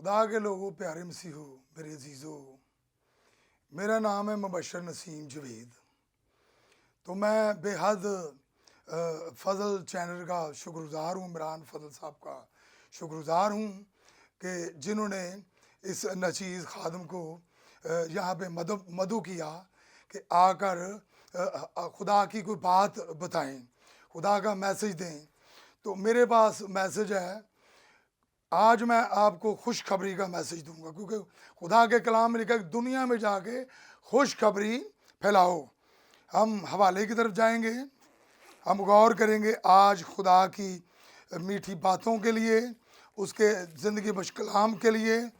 खुदा के लोगों, प्यारे मसीहो, मेरे अजीज़ों, मेरा नाम है मुबशर नसीम जवेद। तो मैं बेहद फ़ज़ल चैनल का शुक्रगुज़ार हूँ, इमरान फ़ज़ल साहब का शुक्रगुज़ार हूँ कि जिन्होंने इस नचीज़ खादम को यहाँ पे मदऊ किया कि आकर खुदा की कोई बात बताएं, खुदा का मैसेज दें। तो मेरे पास मैसेज है। आज मैं आपको खुशखबरी का मैसेज दूंगा, क्योंकि खुदा के कलाम में लिखा है दुनिया में जाके खुशखबरी फैलाओ। हम हवाले की तरफ जाएंगे, हम गौर करेंगे आज खुदा की मीठी बातों के लिए, उसके ज़िंदगी बख्श कलाम के लिए,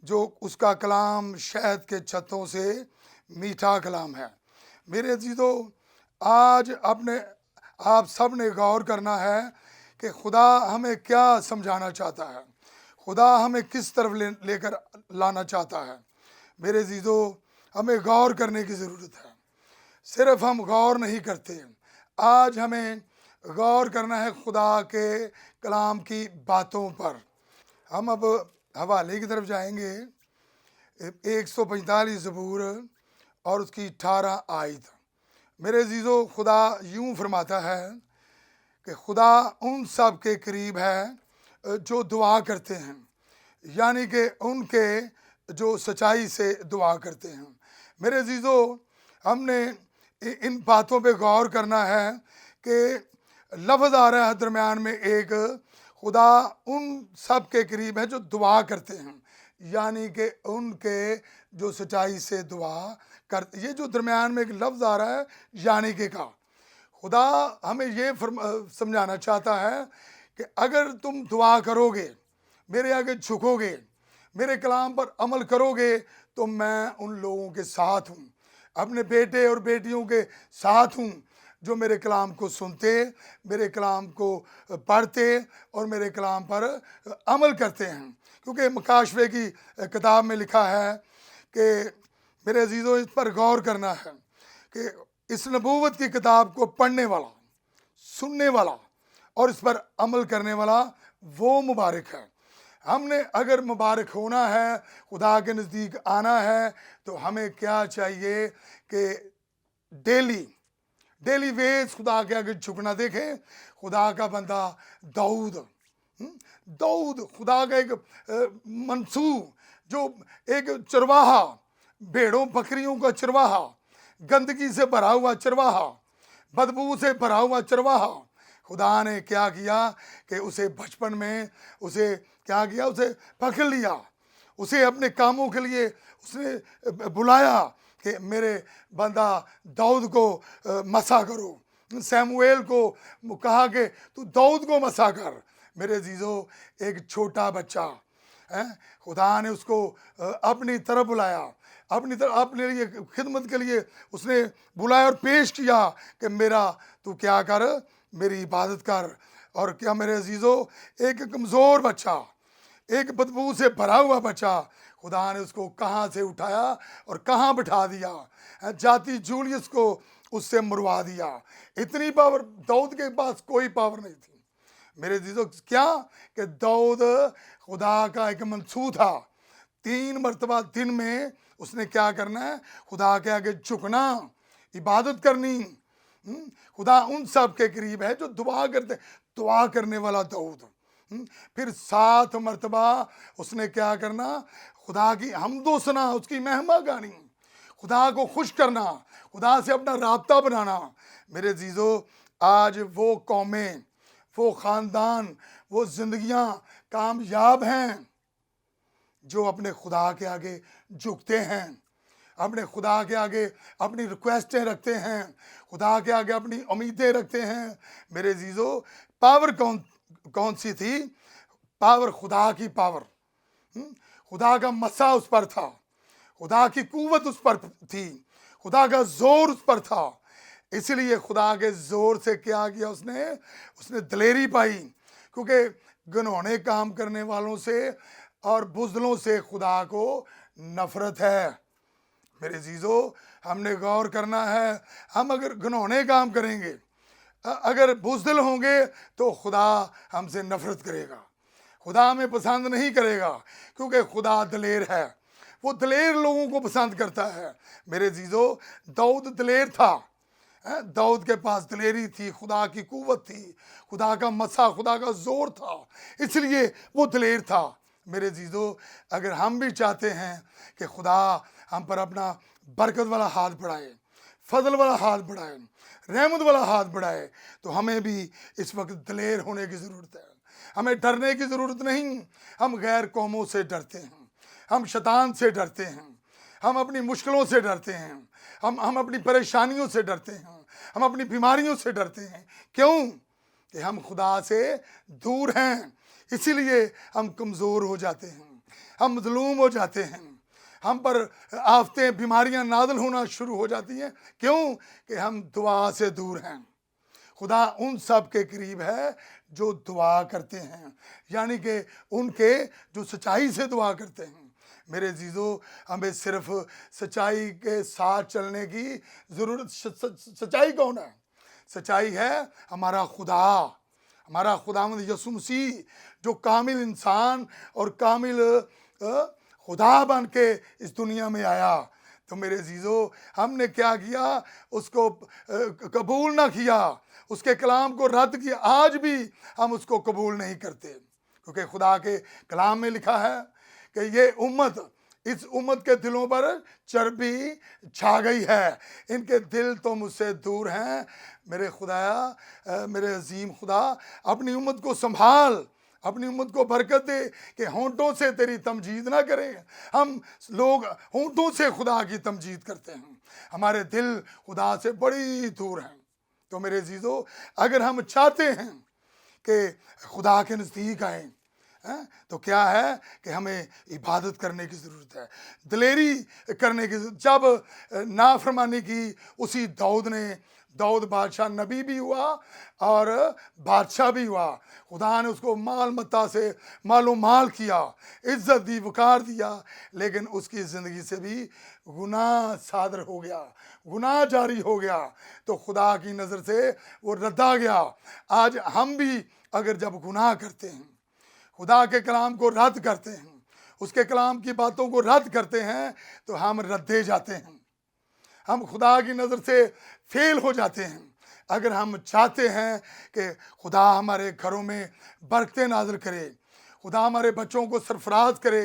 जो उसका कलाम शहद के छत्तों से मीठा कलाम है। मेरे अजीज़ों, आज आप सब ने गौर करना है कि खुदा हमें क्या समझाना चाहता है, खुदा हमें किस तरफ लेकर लाना चाहता है। मेरे अजीज़ों, हमें गौर करने की ज़रूरत है। सिर्फ हम गौर नहीं करते, आज हमें गौर करना है खुदा के कलाम की बातों पर। हम अब हवाले की तरफ जाएंगे, 145 ज़बूर और उसकी 18 आयत। मेरे अजीज़ों, खुदा यूं फरमाता है कि खुदा उन सब के करीब है जो दुआ करते हैं, यानी कि उनके जो सच्चाई से दुआ करते हैं। मेरे अजीज़ों, हमने इन बातों पे गौर करना है कि लफ्ज़ आ रहा है दरमियान में एक, खुदा उन सब के करीब है जो दुआ करते हैं, यानी कि उनके जो सच्चाई से दुआ करते। ये जो दरमियान में एक लफ्ज़ आ रहा है यानी कि का, खुदा हमें ये समझाना चाहता है कि अगर तुम दुआ करोगे, मेरे आगे झुकोगे, मेरे कलाम पर अमल करोगे, तो मैं उन लोगों के साथ हूँ, अपने बेटे और बेटियों के साथ हूँ जो मेरे कलाम को सुनते, मेरे कलाम को पढ़ते और मेरे कलाम पर अमल करते हैं। क्योंकि मुकाशवे की किताब में लिखा है कि मेरे अजीज़ों, इस पर गौर करना है कि इस नबूवत की किताब को पढ़ने वाला, सुनने वाला और इस पर अमल करने वाला वो मुबारक है। हमने अगर मुबारक होना है, खुदा के नज़दीक आना है, तो हमें क्या चाहिए कि डेली वेज खुदा के आगे झुकना। देखें, खुदा का बंदा दाऊद खुदा का एक मंसूब, जो एक चरवाहा, भेड़ों बकरियों का चरवाहा, गंदगी से भरा हुआ चरवाहा, बदबू से भरा हुआ चरवाहा, खुदा ने क्या किया कि उसे बचपन में उसे क्या किया, उसे पकड़ लिया, उसे अपने कामों के लिए उसने बुलाया कि मेरे बंदा दाऊद को मसा करो। सैमुएल को कहा कि तू दाऊद को मसा कर। मेरे अजीज़ों, एक छोटा बच्चा है, खुदा ने उसको अपनी तरफ बुलाया, अपने लिए खिदमत के लिए उसने बुलाया और पेश किया कि मेरा तू क्या कर, मेरी इबादत कर। और क्या मेरे अजीज़ों, एक कमज़ोर बच्चा, एक बदबू से भरा हुआ बच्चा, खुदा ने उसको कहाँ से उठाया और कहाँ बिठा दिया, जाती जूलियस को उससे मरवा दिया। इतनी पावर दाऊद के पास कोई पावर नहीं थी। मेरे अजीज़ों, क्या कि दाऊद खुदा का एक मंसूब था। 3 मरतबा दिन में उसने क्या करना है, खुदा के आगे झुकना, इबादत करनी। खुदा उन सब के करीब है जो दुआ करते, दुआ करने वाला दाऊद। फिर 7 मरतबा उसने क्या करना, खुदा की हमदो सना, उसकी महिमा गानी, खुदा को खुश करना, खुदा से अपना राब्ता बनाना। मेरे अजीज़ों, आज वो कौमें, वो ख़ानदान, वो ज़िंदगियाँ कामयाब हैं जो अपने खुदा के आगे झुकते हैं, अपने खुदा के आगे अपनी रिक्वेस्टें रखते हैं, खुदा के आगे अपनी उम्मीदें रखते हैं। मेरे अजीज़ों, पावर कौन सी थी? पावर खुदा की पावर, खुदा का मसा उस पर था, खुदा की कुव्वत उस पर थी, खुदा का जोर उस पर था। इसलिए खुदा के जोर से क्या किया उसने दिलेरी पाई, क्योंकि घिनौने काम करने वालों से और बुज़दिलों से खुदा को नफरत है। मेरे अजीज़ों, हमने गौर करना है, हम अगर घिनौने काम करेंगे, अगर बुज़दिल होंगे, तो खुदा हमसे नफरत करेगा। खुदा हमें पसंद नहीं करेगा, क्योंकि खुदा दलेर है। वो दलेर लोगों को पसंद करता है। मेरे जीजो, दाऊद दलेर था। दाऊद के पास दलेरी थी, खुदा की कुव्वत थी, खुदा का मसा, खुदा का जोर था, इसलिए वो दलेर था। मेरे जीजो, अगर हम भी चाहते हैं कि खुदा हम पर अपना बरकत वाला हाथ बढ़ाए, फजल वाला हाथ बढ़ाए, रहमत वाला हाथ बढ़ाए, तो हमें भी इस वक्त दलेर होने की ज़रूरत है। हमें डरने की ज़रूरत नहीं। हम गैर कौमों से डरते हैं, हम शैतान से डरते हैं, हम अपनी मुश्किलों से डरते हैं, हम अपनी परेशानियों से डरते हैं, हम अपनी बीमारियों से डरते हैं। क्यों? कि हम खुदा से दूर हैं, इसीलिए हम कमज़ोर हो जाते हैं, हम मजलूम हो जाते हैं, हम पर आफतें, बीमारियां नाज़िल होना शुरू हो जाती हैं। क्यों? कि हम दुआ से दूर हैं। खुदा उन सब के करीब है जो दुआ करते हैं, यानी कि उनके जो सच्चाई से दुआ करते हैं। मेरे जीजो, हमें सिर्फ सच्चाई के साथ चलने की ज़रूरत। सच्चाई कौन है? सच्चाई है हमारा खुदा, हमारा खुदावंद यीशु मसीह, जो कामिल इंसान और कामिल खुदा बन के इस दुनिया में आया। तो मेरे जीजो, हमने क्या किया? उसको कबूल ना किया, उसके कलाम को रद्द किया। आज भी हम उसको कबूल नहीं करते, क्योंकि खुदा के कलाम में लिखा है कि ये उम्मत, इस उम्मत के दिलों पर चर्बी छा गई है, इनके दिल तो मुझसे दूर हैं। मेरे खुदाया, मेरे अजीम खुदा, अपनी उम्मत को संभाल, अपनी उम्मत को बरकत दे कि होंठों से तेरी तमजीद ना करें। हम लोग होंठों से खुदा की तमजीद करते हैं, हमारे दिल खुदा से बड़ी दूर हैं। तो मेरे जीजो, अगर हम चाहते हैं कि खुदा के नज़दीक आए, तो क्या है कि हमें इबादत करने की ज़रूरत है, दलेरी करने की। जब नाफरमानी की उसी दाऊद बादशाह नबी भी हुआ और बादशाह भी हुआ। खुदा ने उसको माल मत्ता से मालो माल किया, इज्जत दी, वकार दिया, लेकिन उसकी ज़िंदगी से भी गुनाह सादर हो गया, गुनाह जारी हो गया, तो खुदा की नज़र से वो रद्दा गया। आज हम भी अगर जब गुनाह करते हैं, खुदा के कलाम को रद्द करते हैं, उसके कलाम की बातों को रद्द करते हैं, तो हम रद्दे जाते हैं, हम खुदा की नज़र से फेल हो जाते हैं। अगर हम चाहते हैं कि खुदा हमारे घरों में बरकतें नाज़िल करे, खुदा हमारे बच्चों को सरफराज करे,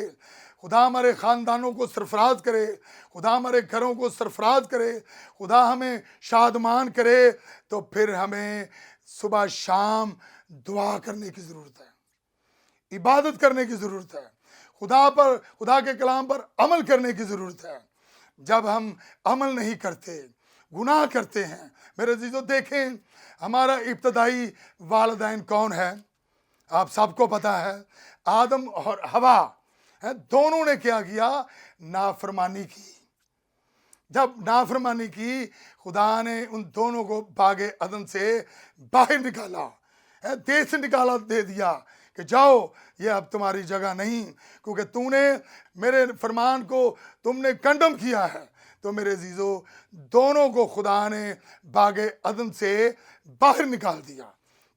खुदा हमारे ख़ानदानों को सरफराज करे, खुदा हमारे घरों को सरफराज करे, खुदा हमें शादमान करे, तो फिर हमें सुबह शाम दुआ करने की ज़रूरत है, इबादत करने की ज़रूरत है, खुदा के कलाम पर अमल करने की ज़रूरत है। जब हम अमल नहीं करते, गुनाह करते हैं, मेरे जीजो, देखें हमारा इब्तदाई वालिदैन कौन है? आप सबको पता है, आदम और हवा है। दोनों ने क्या किया? नाफरमानी की। जब नाफरमानी की, खुदा ने उन दोनों को बागे अदन से बाहर निकाला, देश निकाला, दे दिया कि जाओ, ये अब तुम्हारी जगह नहीं, क्योंकि तूने मेरे फरमान को तुमने कंडम किया है। तो मेरे जीजो, दोनों को खुदा ने बागे अदन से बाहर निकाल दिया।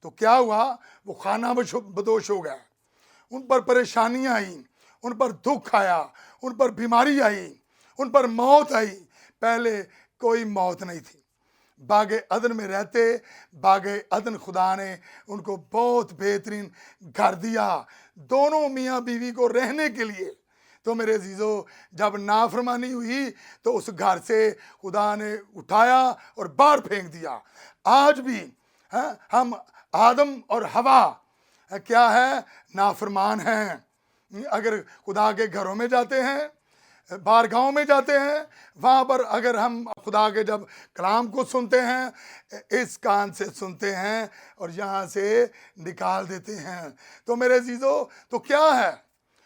तो क्या हुआ? वो खाना बदोश हो गया, उन पर परेशानियां आई, उन पर दुख आया, उन पर बीमारी आई, उन पर मौत आई। पहले कोई मौत नहीं थी। बागे अदन में रहते, बागे अदन खुदा ने उनको बहुत बेहतरीन घर दिया, दोनों मियाँ बीवी को रहने के लिए। तो मेरे जीजो, जब नाफरमानी हुई तो उस घर से खुदा ने उठाया और बाहर फेंक दिया। आज भी हम आदम और हवा क्या है? नाफरमान हैं। अगर खुदा के घरों में जाते हैं, बाहर गांव में जाते हैं, वहाँ पर अगर हम खुदा के जब कलाम को सुनते हैं, इस कान से सुनते हैं और यहाँ से निकाल देते हैं। तो मेरे जीजो, तो क्या है?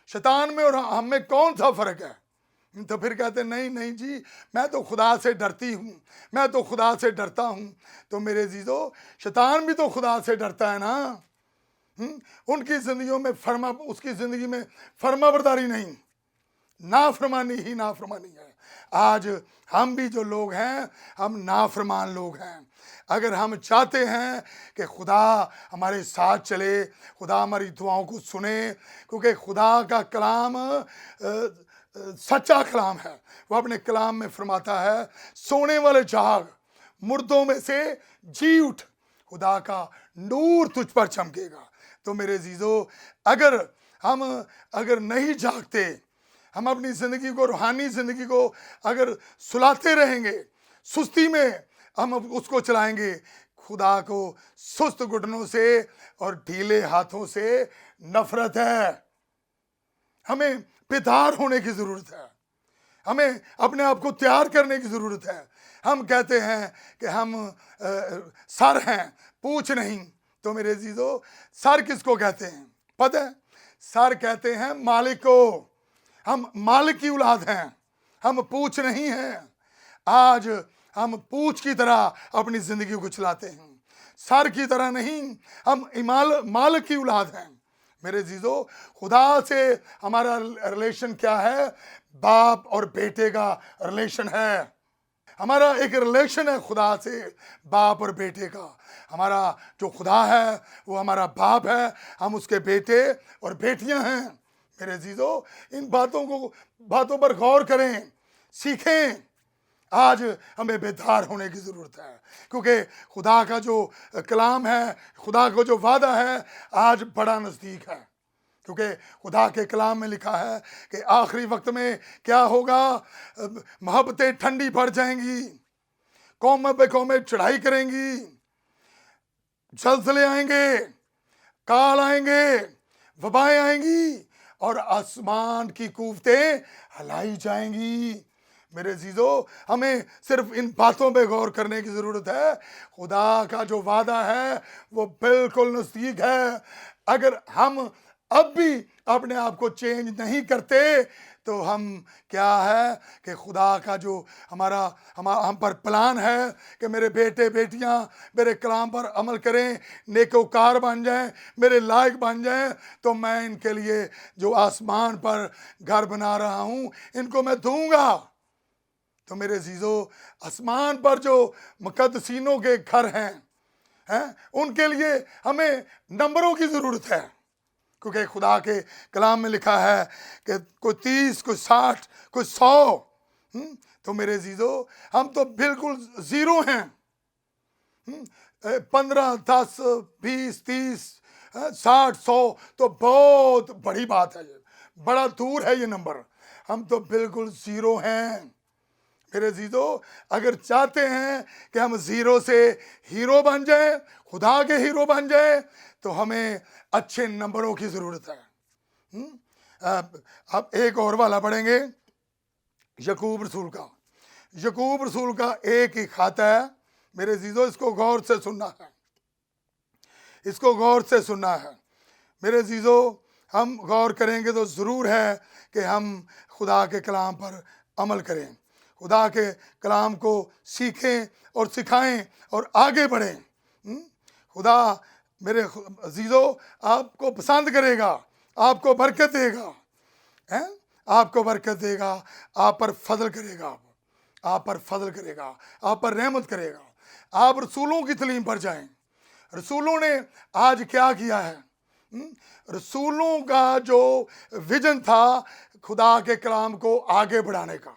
शैतान में और हम में कौन सा फ़र्क है? तो फिर कहते नहीं नहीं जी, मैं तो खुदा से डरती हूँ, मैं तो खुदा से डरता हूँ। तो मेरे जीजो, शैतान भी तो खुदा से डरता है ना। उनकी ज़िंदगियों में उसकी ज़िंदगी में फर्माबरदारी नहीं, नाफरमानी ही नाफरमानी है। आज हम भी जो लोग हैं, हम नाफरमान लोग हैं। अगर हम चाहते हैं कि खुदा हमारे साथ चले, खुदा हमारी दुआओं को सुने, क्योंकि खुदा का कलाम सच्चा कलाम है। वो अपने कलाम में फरमाता है, सोने वाले जाग, मुर्दों में से जी उठ, खुदा का नूर तुझ पर चमकेगा। तो मेरे अजीजों, अगर नहीं जागते, हम अपनी ज़िंदगी को, रूहानी ज़िंदगी को अगर सुलाते रहेंगे, सुस्ती में हम उसको चलाएंगे, खुदा को सुस्त घुटनों से और ढीले हाथों से नफरत है। हमें बेदार होने की ज़रूरत है, हमें अपने आप को तैयार करने की ज़रूरत है। हम कहते हैं कि हम सर हैं, पूछ नहीं। तो मेरे अजीजों, सर किसको कहते हैं पता है? सर कहते हैं मालिक को। हम मालिक की औलाद हैं, हम पूछ नहीं हैं। आज हम पूछ की तरह अपनी ज़िंदगी को चलाते हैं, सर की तरह नहीं। हम मालिक की औलाद हैं। मेरे जीजो, खुदा से हमारा रिलेशन क्या है? बाप और बेटे का रिलेशन है। हमारा एक रिलेशन है खुदा से, बाप और बेटे का। हमारा जो खुदा है वो हमारा बाप है, हम उसके बेटे और बेटियां हैं। मेरे जीजो, इन बातों पर गौर करें, सीखें। आज हमें बेदार होने की ज़रूरत है, क्योंकि खुदा का जो कलाम है, खुदा का जो वादा है, आज बड़ा नज़दीक है। क्योंकि खुदा के कलाम में लिखा है कि आखिरी वक्त में क्या होगा? मोहब्बतें ठंडी पड़ जाएंगी, कौम पे कौमें चढ़ाई करेंगी, जलजले आएंगे, काल आएंगे, वबाएं आएंगी और आसमान की कुव्वतें हिलाई जाएंगी। मेरे अजीजों, हमें सिर्फ इन बातों पे गौर करने की ज़रूरत है। खुदा का जो वादा है वो बिल्कुल नज़दीक है। अगर हम अब भी अपने आप को चेंज नहीं करते तो हम क्या है कि खुदा का जो हम पर प्लान है कि मेरे बेटे बेटियां मेरे कलाम पर अमल करें, नेकोकार बन जाएं, मेरे लायक बन जाएं, तो मैं इनके लिए जो आसमान पर घर बना रहा हूं, इनको मैं दूंगा। तो मेरे अजीजों, आसमान पर जो मुकद्दसीनों के घर हैं उनके लिए हमें नंबरों की ज़रूरत है, क्योंकि खुदा के कलाम में लिखा है कि कोई 30, कोई 60, कोई 100। तो मेरे अजीजों, हम तो बिल्कुल ज़ीरो हैं। 15, 10, 20, 30, 60, 100 तो बहुत बड़ी बात है, बड़ा दूर है ये नंबर। हम तो बिल्कुल ज़ीरो हैं। मेरे अजीजों, अगर चाहते हैं कि हम ज़ीरो से हीरो बन जाएं, खुदा के हीरो बन जाएं, तो हमें अच्छे नंबरों की ज़रूरत है। अब एक और वाला पढ़ेंगे, यकूब रसूल का। यकूब रसूल का एक ही खाता है। मेरे अजीजों, इसको गौर से सुनना है, इसको गौर से सुनना है। मेरे अजीजों, हम गौर करेंगे तो ज़रूर है कि हम खुदा के कलाम पर अमल करें, खुदा के कलाम को सीखें और सिखाएं और आगे बढ़ें। खुदा मेरे अजीज़ों आपको पसंद करेगा, आपको बरकत देगा, हैं? आपको बरकत देगा, आप पर फजल करेगा, आप पर फजल करेगा, आप पर रहमत करेगा। आप रसूलों की तलीम पर जाएं। रसूलों ने आज क्या किया है? रसूलों का जो विजन था खुदा के कलाम को आगे बढ़ाने का,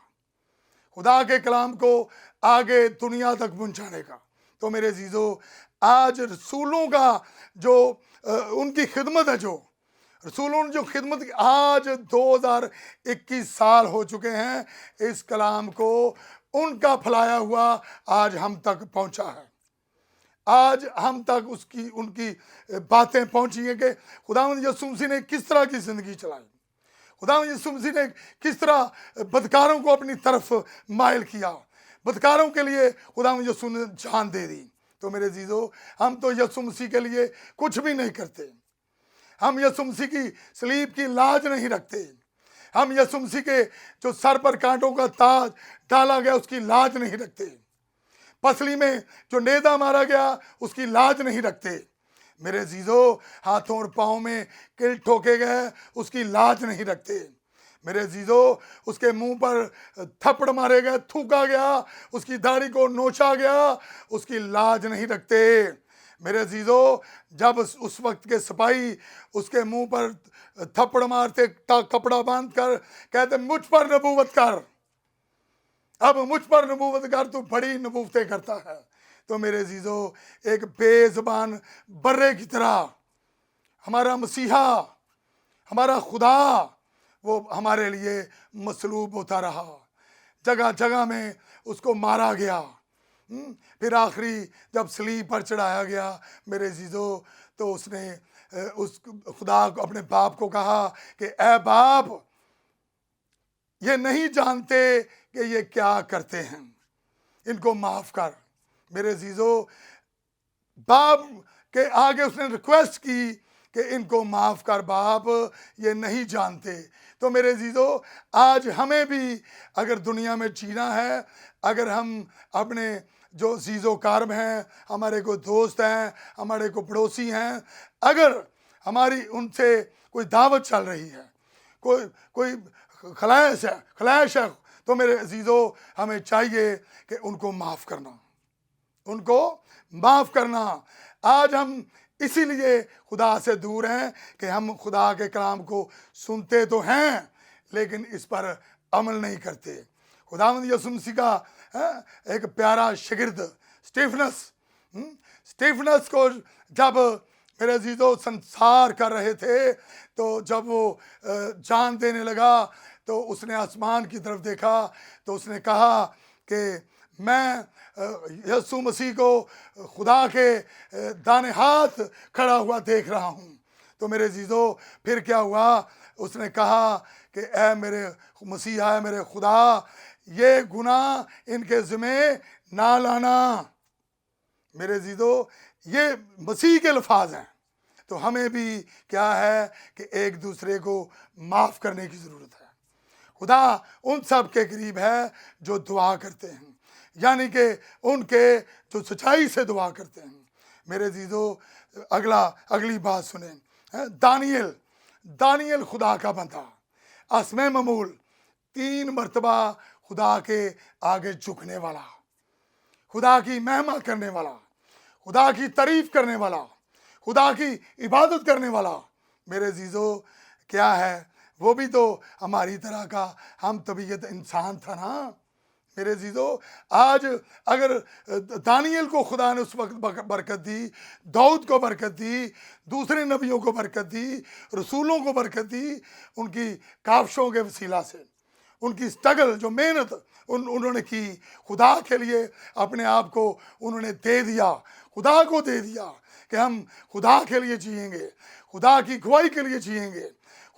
खुदा के कलाम को आगे दुनिया तक पहुंचाने का। तो मेरे अजीजों, आज रसूलों का जो उनकी खिदमत है, जो रसूलों ने जो खिदमत की, आज 2021 साल हो चुके हैं, इस कलाम को उनका फैलाया हुआ आज हम तक पहुंचा है। आज हम तक उनकी बातें पहुंची हैं कि खुदावंद यीशु मसीह ने किस तरह की ज़िंदगी चलाई, खुदावंद यीशु मसीह ने किस तरह बदकारों को अपनी तरफ माइल किया, बदकारों के लिए खुदावंद यीशु ने जान दे दी। तो मेरे अजीजों, हम तो यीशु मसीह के लिए कुछ भी नहीं करते, हम यीशु मसीह की सलीब की लाज नहीं रखते, हम यीशु मसीह के जो सर पर कांटों का ताज डाला गया उसकी लाज नहीं रखते, पसली में जो नेदा मारा गया उसकी लाज नहीं रखते। मेरे अजीजों, हाथों और पाँव में किल ठोके गए उसकी लाज नहीं रखते। मेरे अजीजों, उसके मुंह पर थप्पड़ मारे गए, थूका गया, उसकी दाढ़ी को नोचा गया, उसकी लाज नहीं रखते। मेरे अजीजों, जब उस वक्त के सिपाही उसके मुंह पर थप्पड़ मारते, कपड़ा बांध कर कहते मुझ पर नबूवत कर, अब मुझ पर नबूवत कर, तू बड़ी नबूवतें करता है। तो मेरे अजीजों, एक बेजुबान बर्रे की तरह हमारा मसीहा, हमारा खुदा, वो हमारे लिए मसलूब होता रहा। जगह जगह में उसको मारा गया। फिर आखिरी जब सलीब पर चढ़ाया गया मेरे अजीजों, तो उसने उस खुदा को, अपने बाप को कहा कि ए बाप, ये नहीं जानते कि ये क्या करते हैं, इनको माफ कर। मेरे अजीजों, बाप के आगे उसने रिक्वेस्ट की कि इनको माफ कर बाप, ये नहीं जानते। तो मेरे अजीजों, आज हमें भी अगर दुनिया में जीना है, अगर हम अपने जो जीज़ो कारब हैं, हमारे को दोस्त हैं, हमारे को पड़ोसी हैं, अगर हमारी उनसे कोई दावत चल रही है, कोई खलाइश है, तो मेरे अजीजों, हमें चाहिए कि उनको माफ़ करना, उनको माफ़ करना। आज हम इसीलिए खुदा से दूर हैं कि हम खुदा के कलाम को सुनते तो हैं, लेकिन इस पर अमल नहीं करते। खुदावंद यीशु मसीह का एक प्यारा शागिर्द स्टीफनस को जब मेरे अजीजों संसार कर रहे थे, तो जब वो जान देने लगा, तो उसने आसमान की तरफ देखा, तो उसने कहा कि मैं यीशु मसीह को खुदा के दाने हाथ खड़ा हुआ देख रहा हूँ। तो मेरे अजीजों, फिर क्या हुआ, उसने कहा कि ऐ मेरे मसीहा, है मेरे खुदा, ये गुनाह इनके ज़िम्मे ना लाना। मेरे अजीजों, ये मसीह के अल्फाज हैं। तो हमें भी क्या है कि एक दूसरे को माफ़ करने की ज़रूरत है। खुदा उन सब के करीब है जो दुआ करते हैं, यानी कि उनके जो सच्चाई से दुआ करते हैं। मेरे अजीजों, अगली बात सुने। दानियल खुदा का बंदा, असमे ममूल, 3 मरतबा खुदा के आगे झुकने वाला, खुदा की महिमा करने वाला, खुदा की तारीफ करने वाला, खुदा की इबादत करने वाला। मेरे अजीजों, क्या है, वो भी तो हमारी तरह का हम तबीयत इंसान था ना। मेरे अजीजों, आज अगर दानियल को खुदा ने उस वक्त बरकत दी, दाऊद को बरकत दी, दूसरे नबियों को बरकत दी, रसूलों को बरकत दी, उनकी काविशों के वसीला से, उनकी स्ट्रगल, जो मेहनत उन्होंने की, खुदा के लिए अपने आप को उन्होंने दे दिया, खुदा को दे दिया कि हम खुदा के लिए जिएंगे, खुदा की गवाही के लिए जिएंगे,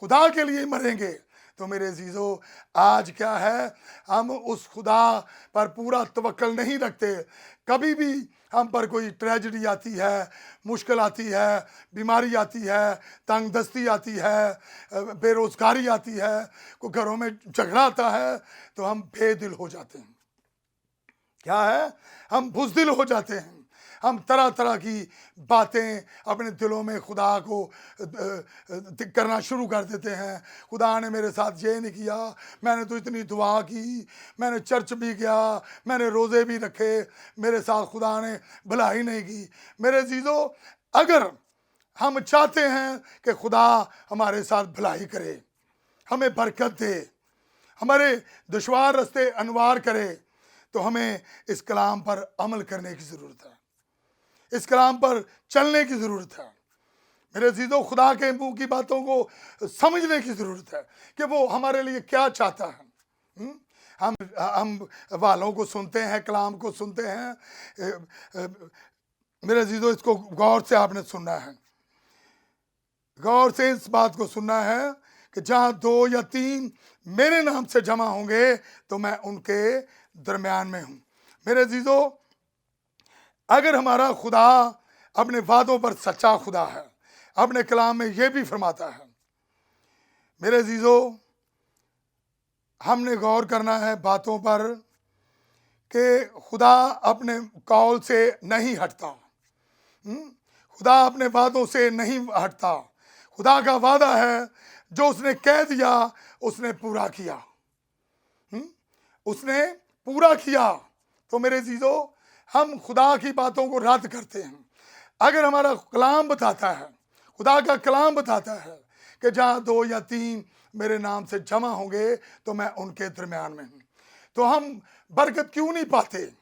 खुदा के लिए मरेंगे। तो मेरे अजीजों, आज क्या है, हम उस खुदा पर पूरा तवक्कल नहीं रखते। कभी भी हम पर कोई ट्रेजेडी आती है, मुश्किल आती है, बीमारी आती है, तंगदस्ती आती है, बेरोज़गारी आती है, कोई घरों में झगड़ा आता है, तो हम बेदिल हो जाते हैं। क्या है, हम बुज़दिल हो जाते हैं। हम तरह तरह की बातें अपने दिलों में खुदा को करना शुरू कर देते हैं। खुदा ने मेरे साथ ये नहीं किया, मैंने तो इतनी दुआ की, मैंने चर्च भी गया, मैंने रोज़े भी रखे, मेरे साथ खुदा ने भलाई नहीं की। मेरे अजीजों, अगर हम चाहते हैं कि खुदा हमारे साथ भलाई करे, हमें बरकत दे, हमारे दुश्वार रास्ते अनवार करे, तो हमें इस कलाम पर अमल करने की ज़रूरत है, इस कलाम पर चलने की ज़रूरत है। मेरे अजीजों, खुदा के मुंह की बातों को समझने की ज़रूरत है कि वो हमारे लिए क्या चाहता है। हम वालों को सुनते हैं, कलाम को सुनते हैं। मेरे अजीजों, इसको गौर से आपने सुनना है, गौर से इस बात को सुनना है कि जहाँ 2 या 3 मेरे नाम से जमा होंगे, तो मैं उनके दरमियान में हूँ। मेरे अजीजों, अगर हमारा खुदा अपने वादों पर सच्चा खुदा है, अपने कलाम में ये भी फरमाता है, मेरे अजीजों, हमने गौर करना है बातों पर कि खुदा अपने कौल से नहीं हटता, खुदा अपने वादों से नहीं हटता। खुदा का वादा है, जो उसने कह दिया उसने पूरा किया। उसने पूरा किया। तो मेरे अजीजों, हम खुदा की बातों को रद्द करते हैं। अगर हमारा कलाम बताता है, खुदा का कलाम बताता है कि जहाँ 2 या 3 मेरे नाम से जमा होंगे तो मैं उनके दरमियान में हूँ, तो हम बरकत क्यों नहीं पाते?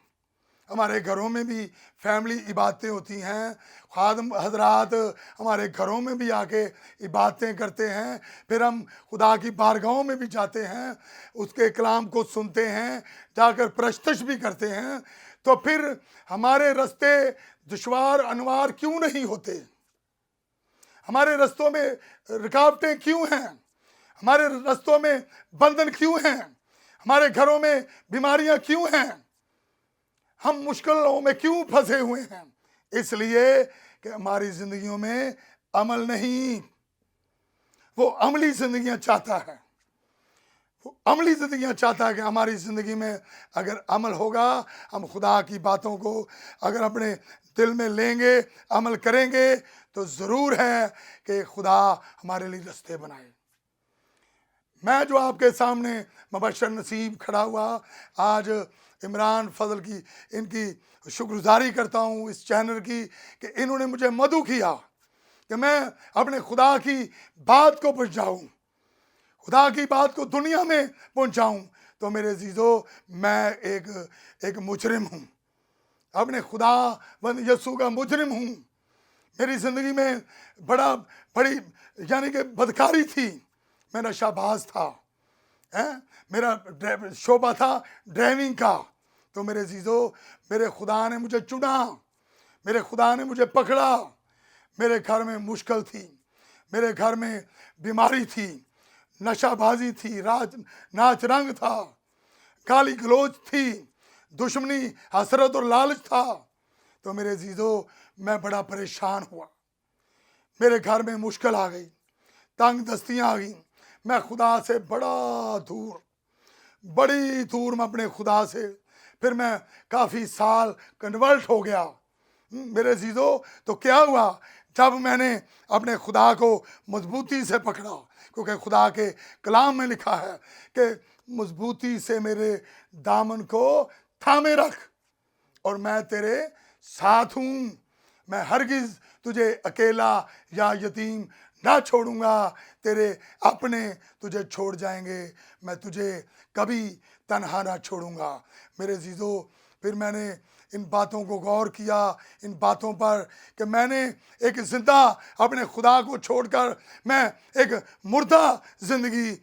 हमारे घरों में भी फैमिली इबादतें होती हैं, खादम हजरात हमारे घरों में भी आके इबादतें करते हैं, फिर हम खुदा की बारगाहों में भी जाते हैं, उसके कलाम को सुनते हैं, जाकर प्रस्तश भी करते हैं। तो फिर हमारे रास्ते दुश्वार अनवार क्यों नहीं होते? हमारे रास्तों में रुकावटें क्यों हैं? हमारे रास्तों में बंधन क्यों हैं? हमारे घरों में बीमारियां क्यों हैं? हम मुश्किलों में क्यों फंसे हुए हैं? इसलिए कि हमारी जिंदगियों में अमल नहीं। वो अमली जिंदगियां चाहता है। वो अमली जिंदगियां चाहता है कि हमारी ज़िंदगी में अगर अमल होगा, हम खुदा की बातों को अगर अपने दिल में लेंगे, अमल करेंगे, तो ज़रूर है कि खुदा हमारे लिए रास्ते बनाए। मैं जो आपके सामने मुबशर नसीब खड़ा हुआ, आज इमरान फजल की इनकी शुक्रगुजारी करता हूँ इस चैनल की कि इन्होंने मुझे मदऊ किया कि मैं अपने खुदा की बात को पहुँचाऊँ, खुदा की बात को दुनिया में पहुँचाऊँ। तो मेरे अजीज़ों, मैं एक मुजरिम हूँ, अपने खुदा बंद यसू का मुजरिम हूँ। मेरी ज़िंदगी में बड़ी यानी कि बदकारी थी। मैं नशाबाज था, मेरा शोबा था ड्राइविंग का। तो मेरे अजीज़ों, मेरे खुदा ने मुझे चुना, मेरे खुदा ने मुझे पकड़ा। मेरे घर में मुश्किल थी, मेरे घर में बीमारी थी, नशाबाजी थी, नाच रंग था, गाली गलोच थी, दुश्मनी, हसरत और लालच था। तो मेरे अजीज़ों, मैं बड़ा परेशान हुआ। मेरे घर में मुश्किल आ गई, तंग दस्तियाँ आ गई। मैं खुदा से बड़ी दूर मैं अपने खुदा से, फिर मैं काफ़ी साल कन्वर्ट हो गया। मेरे अजीज़ों, तो क्या हुआ जब मैंने अपने खुदा को मजबूती से पकड़ा, क्योंकि खुदा के कलाम में लिखा है कि मजबूती से मेरे दामन को थामे रख और मैं तेरे साथ हूँ। मैं हरगिज़ तुझे अकेला या यतीम ना छोड़ूंगा, तेरे अपने तुझे छोड़ जाएंगे, मैं तुझे कभी तन्हा ना छोड़ूंगा। मेरे अजीज़ों, फिर मैंने इन बातों को गौर किया, इन बातों पर कि मैंने एक जिंदा अपने खुदा को छोड़कर मैं एक मुर्दा ज़िंदगी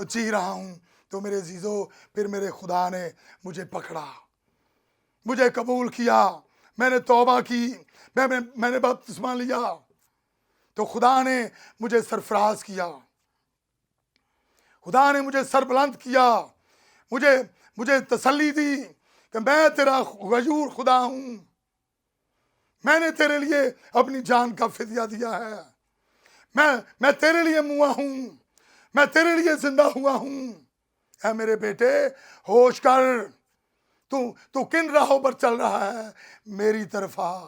जी रहा हूँ। तो मेरे अजीज़ों, फिर मेरे खुदा ने मुझे पकड़ा, मुझे कबूल किया, मैंने तौबा की, मैंने बपतिस्मा लिया। तो खुदा ने मुझे सरफराज किया, खुदा ने मुझे सरबुलंद किया, मुझे तसल्ली दी कि मैं तेरा गयूर खुदा हूँ, मैंने तेरे लिए अपनी जान का फिदिया दिया है, मैं तेरे लिए मुआ हूँ, मैं तेरे लिए जिंदा हुआ हूँ। ऐ मेरे बेटे, होश कर, तू किन राहों पर चल रहा है, मेरी तरफ आ।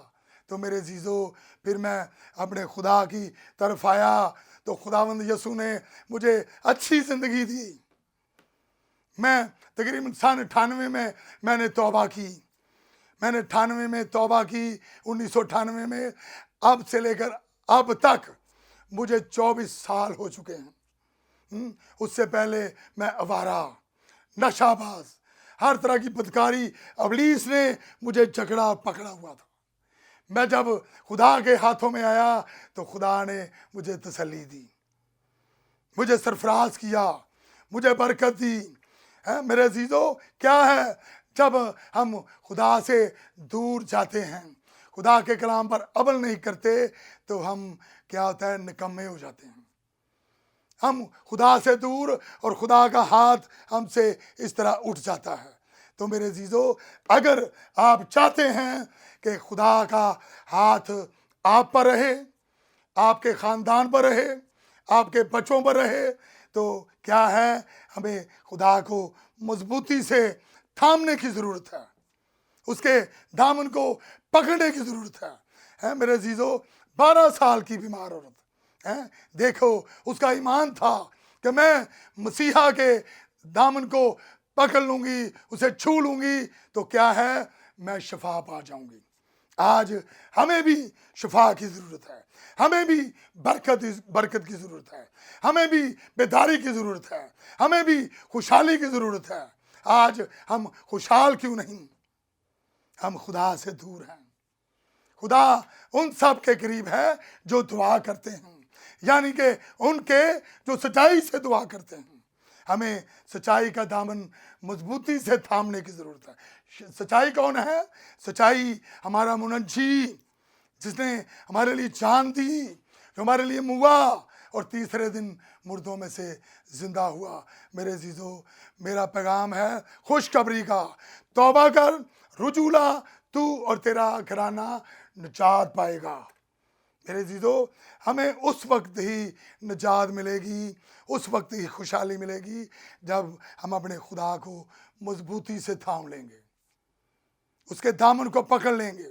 तो मेरे अजीज़ों, फिर मैं अपने खुदा की तरफ आया। तो खुदावंद यसू ने मुझे अच्छी ज़िंदगी दी। मैं तकरीबन सन 98 में मैंने तौबा की, मैंने 98 में तौबा की, 1998 में। अब से लेकर अब तक मुझे 24 साल हो चुके हैं। उससे पहले मैं अवारा, नशाबाज, हर तरह की बदकारी अबलीस ने मुझे जकड़ा पकड़ा हुआ था। मैं जब खुदा के हाथों में आया तो खुदा ने मुझे तसल्ली दी, मुझे सरफराज किया, मुझे बरकत दी। है मेरे अजीज़ों, क्या है जब हम खुदा से दूर जाते हैं, खुदा के कलाम पर अमल नहीं करते, तो हम क्या होता है, निकम्मे हो जाते हैं। हम खुदा से दूर और खुदा का हाथ हमसे इस तरह उठ जाता है। तो मेरे अजीज़ों, अगर आप चाहते हैं कि खुदा का हाथ आप पर रहे, आपके ख़ानदान पर रहे, आपके बच्चों पर रहे, तो क्या है, हमें खुदा को मजबूती से थामने की ज़रूरत है, उसके दामन को पकड़ने की ज़रूरत है। मेरे अजीज़ों, 12 साल की बीमार औरत है, देखो उसका ईमान था कि मैं मसीहा के दामन को पकड़ लूंगी, उसे छू लूंगी तो क्या है, मैं शफा पा जाऊंगी। आज हमें भी शफा की ज़रूरत है, हमें भी बरकत की ज़रूरत है, हमें भी बेदारी की ज़रूरत है, हमें भी खुशहाली की ज़रूरत है। आज हम खुशहाल क्यों नहीं? हम खुदा से दूर हैं। खुदा उन सब के करीब है जो दुआ करते हैं, यानी कि उनके जो सच्चाई से दुआ करते हैं। हमें सच्चाई का दामन मजबूती से थामने की ज़रूरत है। सच्चाई कौन है? सच्चाई हमारा मुनज्जी, जिसने हमारे लिए जान दी, जो हमारे लिए मुआ और तीसरे दिन मुर्दों में से जिंदा हुआ। मेरे अजीजों, मेरा पैगाम है खुशखबरी का। तौबा कर, रुजूला, तू और तेरा घराना निजात पाएगा। मेरे अजीजों, हमें उस वक्त ही निजात मिलेगी, उस वक्त ही खुशहाली मिलेगी जब हम अपने खुदा को मजबूती से थाम लेंगे, उसके दामन को पकड़ लेंगे,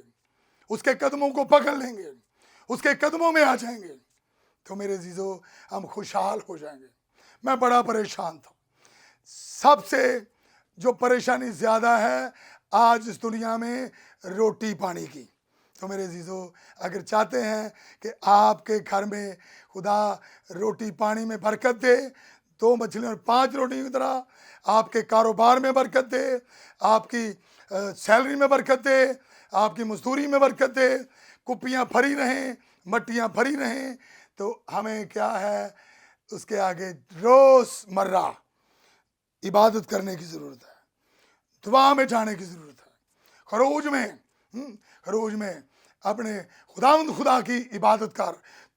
उसके कदमों को पकड़ लेंगे, उसके कदमों में आ जाएंगे। तो मेरे अजीजों, हम खुशहाल हो जाएंगे। मैं बड़ा परेशान था। सबसे जो परेशानी ज़्यादा है आज इस दुनिया में, रोटी पानी की। तो मेरे अजीजों, अगर चाहते हैं कि आपके घर में खुदा रोटी पानी में बरकत दे, 2 मछलियाँ और 5 रोटी की तरह आपके कारोबार में बरकत दे, आपकी सैलरी में बरकत दे, आपकी मजदूरी में बरकत दे, कुप्पियाँ भरी रहें, मट्टियाँ भरी रहें, तो हमें क्या है, उसके आगे रोज़मर्रा इबादत करने की ज़रूरत है, दुआ में जाने की ज़रूरत है। खरोज में अपने खुदा की इबादत कर,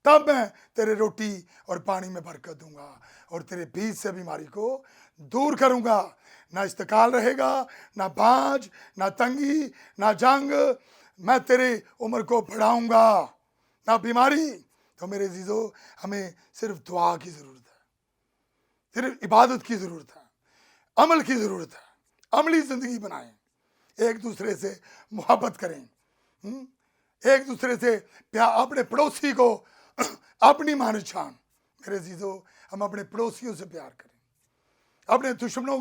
तब मैं तेरे रोटी और पानी में बरकत दूंगा और तेरे बीच से बीमारी को दूर करूंगा। ना इस्तकाल रहेगा, ना बांझ, ना तंगी, ना जंग। मैं तेरे उम्र को बढ़ाऊंगा, ना बीमारी। तो मेरे अजीजों, हमें सिर्फ दुआ की ज़रूरत है, सिर्फ इबादत की ज़रूरत है, अमल की ज़रूरत है। अमली ज़िंदगी बनाएं, एक दूसरे से मोहब्बत करें, एक दूसरे से प्यार, अपने पड़ोसी को अपनी मानो जान। मेरे अजीजों, हम अपने पड़ोसियों से प्यार करें, अपने दुश्मनों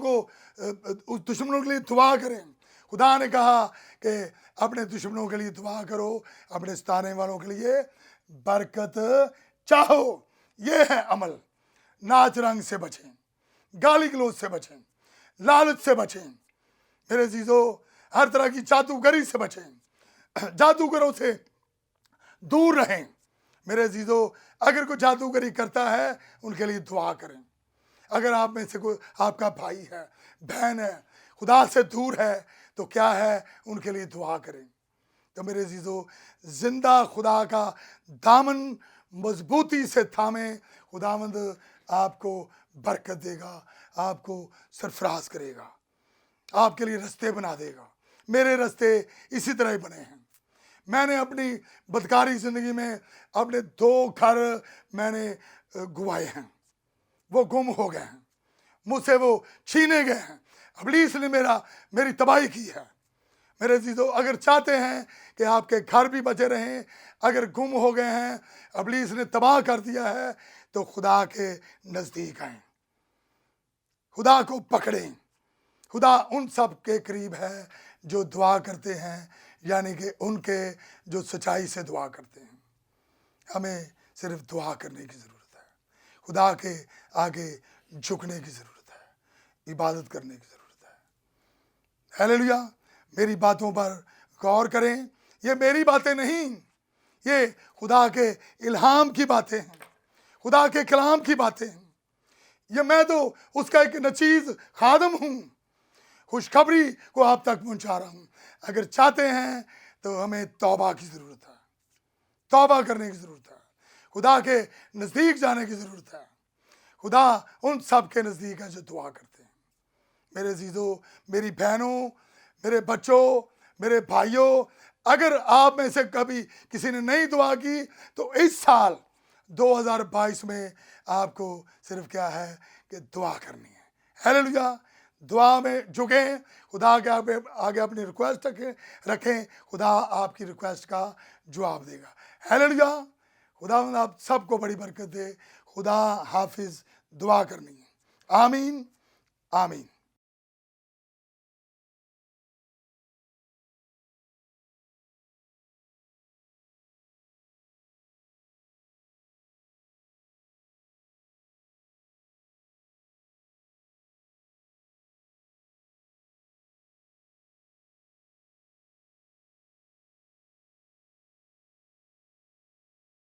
के लिए दुआ करें। खुदा ने कहा कि अपने दुश्मनों के लिए दुआ करो, अपने सताने वालों के लिए बरकत चाहो। ये है अमल। नाच रंग से बचें, गाली गलौज से बचें, लालच से बचें। मेरे अजीजों, हर तरह की जादूगरी से बचें, जादूगरों से दूर रहें। मेरे अजीजों, अगर कोई जादूगरी करता है उनके लिए दुआ करें। अगर आप में से कोई आपका भाई है, बहन है, खुदा से दूर है, तो क्या है, उनके लिए दुआ करें। तो मेरे अजीजों, जिंदा खुदा का दामन मजबूती से थामें। खुदावंद आपको बरकत देगा, आपको सरफराज करेगा, आपके लिए रास्ते बना देगा। मेरे रास्ते इसी तरह ही बने हैं। मैंने अपनी बदकारी ज़िंदगी में अपने 2 घर मैंने गुवाए हैं, वो गुम हो गए हैं, मुझसे वो छीने गए हैं। इब्लीस ने मेरी तबाही की है। मेरे अजीजों, अगर चाहते हैं कि आपके घर भी बचे रहें, अगर गुम हो गए हैं, इब्लीस ने तबाह कर दिया है, तो खुदा के नज़दीक आएं, खुदा को पकड़ें। खुदा उन सब के करीब है जो दुआ करते हैं, यानी कि उनके जो सच्चाई से दुआ करते हैं। हमें सिर्फ दुआ करने की ज़रूरत है, खुदा के आगे झुकने की ज़रूरत है, इबादत करने की ज़रूरत है। हालेलुया। मेरी बातों पर गौर करें। ये मेरी बातें नहीं, ये खुदा के इल्हाम की बातें हैं, खुदा के कलाम की बातें हैं। ये मैं तो उसका एक नचीज़ खादम हूँ, खुशखबरी को आप तक पहुँचा रहा हूँ। अगर चाहते हैं तो हमें तौबा की ज़रूरत है, तौबा करने की ज़रूरत है, खुदा के नज़दीक जाने की ज़रूरत है। खुदा उन सब के नज़दीक है जो दुआ करते हैं। मेरे अजीज़ों, मेरी बहनों, मेरे बच्चों, मेरे भाइयों, अगर आप में से कभी किसी ने नहीं दुआ की, तो इस साल 2022 में आपको सिर्फ क्या है कि दुआ करनी है। हालेलुया। दुआ में झुकें, खुदा के आगे अपनी रिक्वेस्ट रखें, खुदा आपकी रिक्वेस्ट का जवाब देगा। हालेलुया। खुदा आप सबको बड़ी बरकत दे। खुदा हाफिज़। दुआ करनी है। आमीन आमीन।